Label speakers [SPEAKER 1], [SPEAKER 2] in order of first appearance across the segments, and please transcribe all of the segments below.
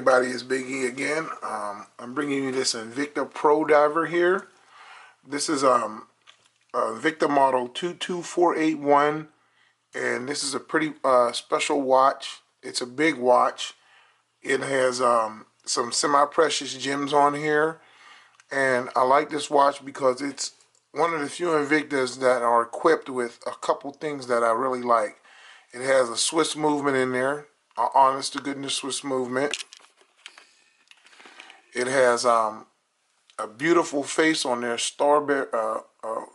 [SPEAKER 1] everybody, it's Big E again. I'm bringing you this Invicta Pro Diver here. This is Invicta model 22481, and this is a pretty special watch. It's a big watch. It has some semi-precious gems on here, and I like this watch because it's one of the few Invictas that are equipped with a couple things that I really like. It has a Swiss movement in there, honest to goodness Swiss movement. It has a beautiful face on there,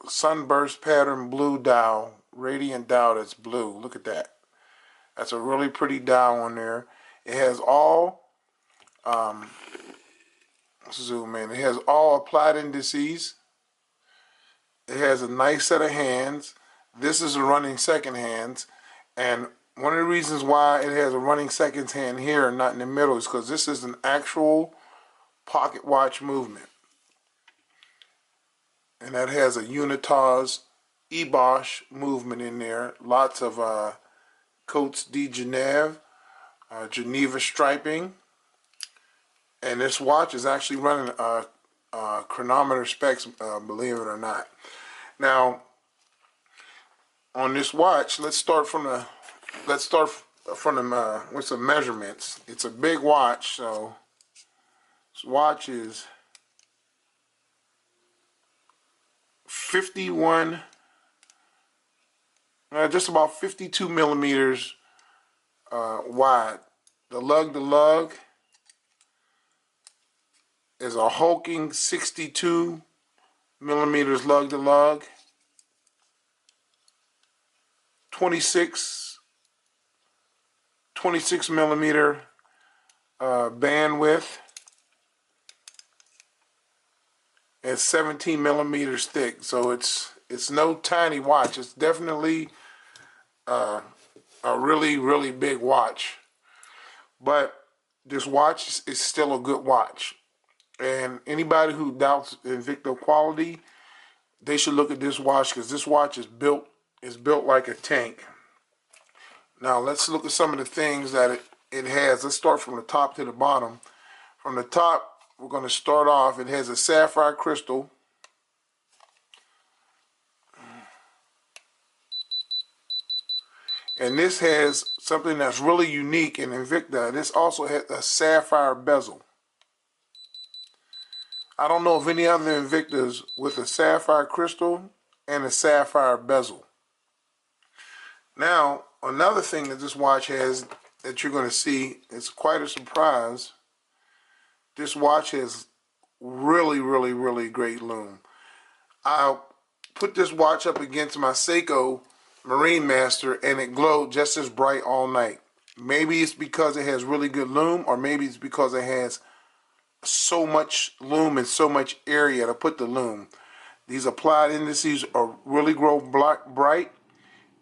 [SPEAKER 1] sunburst pattern blue dial, radiant dial that's blue. Look at that. That's a really pretty dial on there. It has all, zoom in, it has all applied indices. It has a nice set of hands. This is a running second hands. And one of the reasons why it has a running second hand here and not in the middle is because this is an actual pocket watch movement. And that has a Unitas Ebosh movement in there. Lots of Cotes de Genève, Geneva striping. And this watch is actually running chronometer specs, believe it or not. Now, on this watch, let's start from the with some measurements. It's a big watch, so this watch is 51, just about 52 millimeters wide. The lug is a hulking 62 millimeters lug to lug. 26 millimeter bandwidth, and 17 millimeters thick. So it's no tiny watch. It's definitely a really big watch. But this watch is still a good watch. And anybody who doubts Invicta quality, they should look at this watch, because this watch is built like a tank. Now let's look at some of the things that it has. Let's start from the top to the bottom. From the top, we're going to start off. It has a sapphire crystal. And this has something that's really unique in Invicta. This also has a sapphire bezel. I don't know of any other Invictas with a sapphire crystal and a sapphire bezel. Now, another thing that this watch has that you're going to see, it's quite a surprise. This watch has really great lume. I'll put this watch up against my Seiko Marine Master, and it glowed just as bright all night. Maybe it's because it has really good lume, or maybe it's because it has so much lume and so much area to put the lume. These applied indices are really grow bright,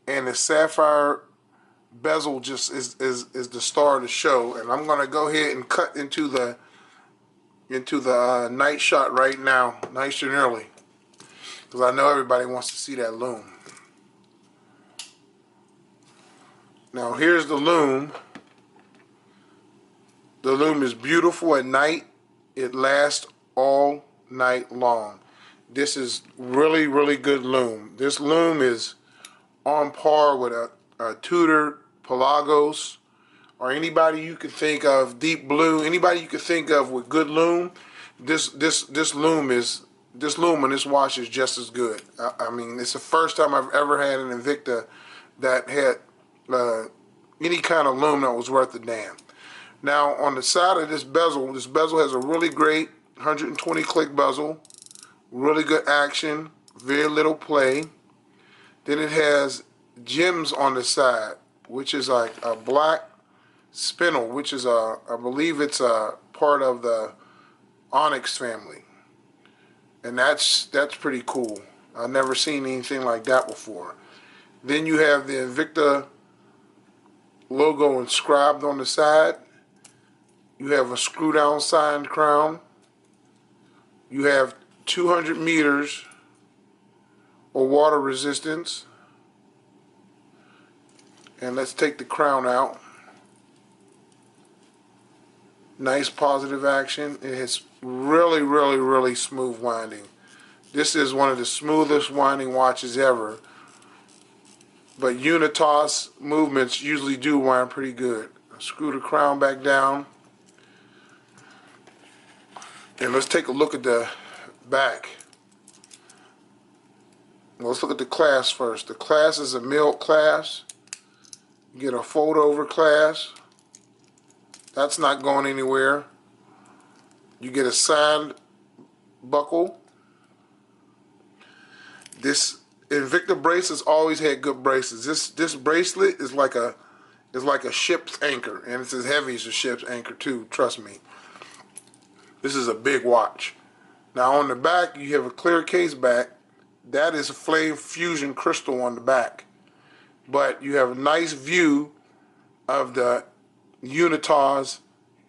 [SPEAKER 1] and the sapphire bezel just is the star of the show. And I'm going to go ahead and cut into the night shot right now, nice and early, because I know everybody wants to see that lume. Now here's the lume. The lume is beautiful at night. It lasts all night long. This is really good lume. This lume is on par with a Tudor Pelagos, or anybody you can think of, Deep Blue, anybody you can think of with good lume. This lume on this watch is just as good. I mean, it's the first time I've ever had an Invicta that had any kind of lume that was worth a damn. Now, on the side of this bezel has a really great 120 click bezel, really good action, very little play. Then it has gems on the side, which is like a black spinel, which is I believe it's a part of the onyx family, and that's pretty cool. I've never seen anything like that before. Then you have the Invicta logo inscribed on the side. You have a screw down signed crown. You have 200 meters of water resistance. And let's take the crown out. Nice positive action. It has really, really, really smooth winding. This is one of the smoothest winding watches ever. But Unitas movements usually do wind pretty good. Screw the crown back down. And let's take a look at the back. Let's look at the clasp first. The clasp is a milled clasp. You get a fold over clasp. That's not going anywhere. You get a side buckle. This Invicta bracelets always had good bracelets. This bracelet is like a ship's anchor, and it's as heavy as a ship's anchor too. Trust me. This is a big watch. Now on the back you have a clear case back. That is a flame fusion crystal on the back. But you have a nice view of the Unitas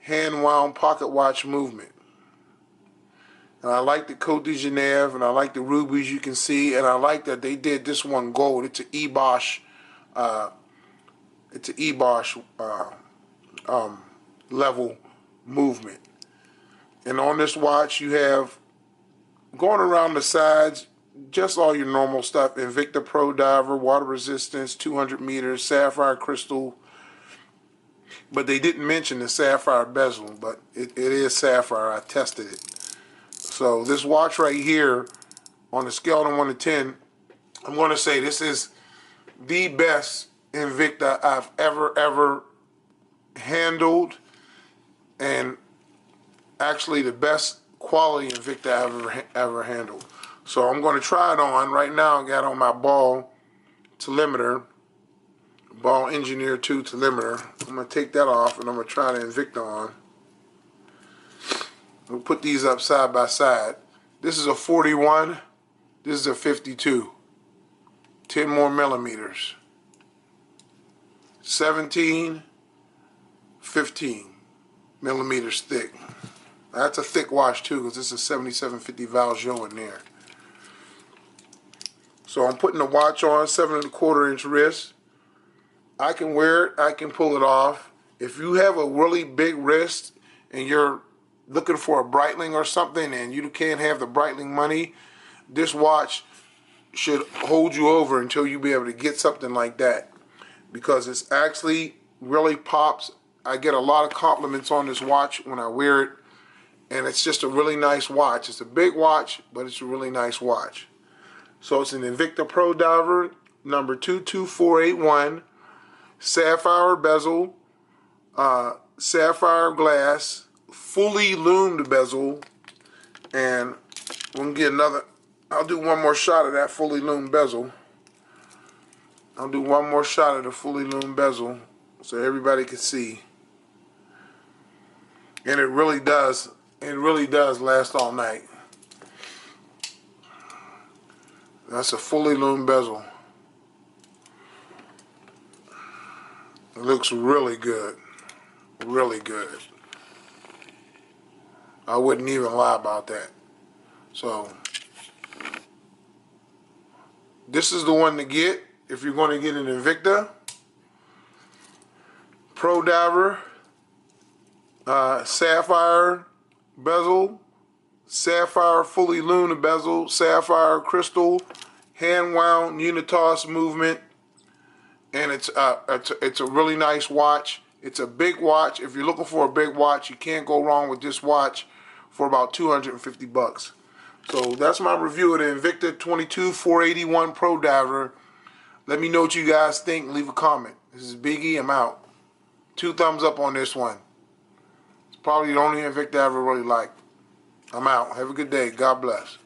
[SPEAKER 1] hand wound pocket watch movement. And I like the Côte de Genève, and I like the rubies you can see, and I like that they did this one gold. It's an E-Bosch, level movement. And on this watch you have, going around the sides, just all your normal stuff. Invicta Pro Diver, water resistance, 200 meters, sapphire crystal. But they didn't mention the sapphire bezel, but it is sapphire. I tested it. So this watch right here, on a scale of 1 to 10, I'm going to say this is the best Invicta I've ever handled, and actually the best quality Invicta I've ever handled. So I'm going to try it on. Right now I got on my ball telemeter, ball engineer 2 telemeter. I'm going to take that off and I'm going to try the Invicta on. We'll put these up side by side. This is a 41. This is a 52. 10 more millimeters. 17, 15 millimeters thick. That's a thick watch too, because this is a 7750 Valjoux in there. So I'm putting the watch on, 7¼ inch wrist. I can wear it, I can pull it off. If you have a really big wrist and you're looking for a Breitling or something and you can't have the Breitling money, this watch should hold you over until you be able to get something like that, because it's actually really pops. I get a lot of compliments on this watch when I wear it, and it's just a really nice watch. It's a big watch, but it's a really nice watch. So it's an Invicta Pro Diver number 22481, sapphire bezel, sapphire glass, fully loomed bezel, and we'll get another. I'll do one more shot of that fully loomed bezel. I'll do one more shot of the fully loomed bezel so everybody can see. And it really does last all night. That's a fully loomed bezel. It looks really good. Really good. I wouldn't even lie about that. So this is the one to get if you're going to get an Invicta Pro Diver, sapphire bezel, sapphire fully loomed bezel, sapphire crystal, hand wound Unitas movement, and it's a really nice watch. It's a big watch. If you're looking for a big watch, you can't go wrong with this watch for about 250 bucks. So that's my review of the Invicta 22481 Pro Diver. Let me know what you guys think. Leave a comment. This is Biggie. I'm out. 2 thumbs up on this one. It's probably the only Invicta I ever really liked. I'm out. Have a good day. God bless.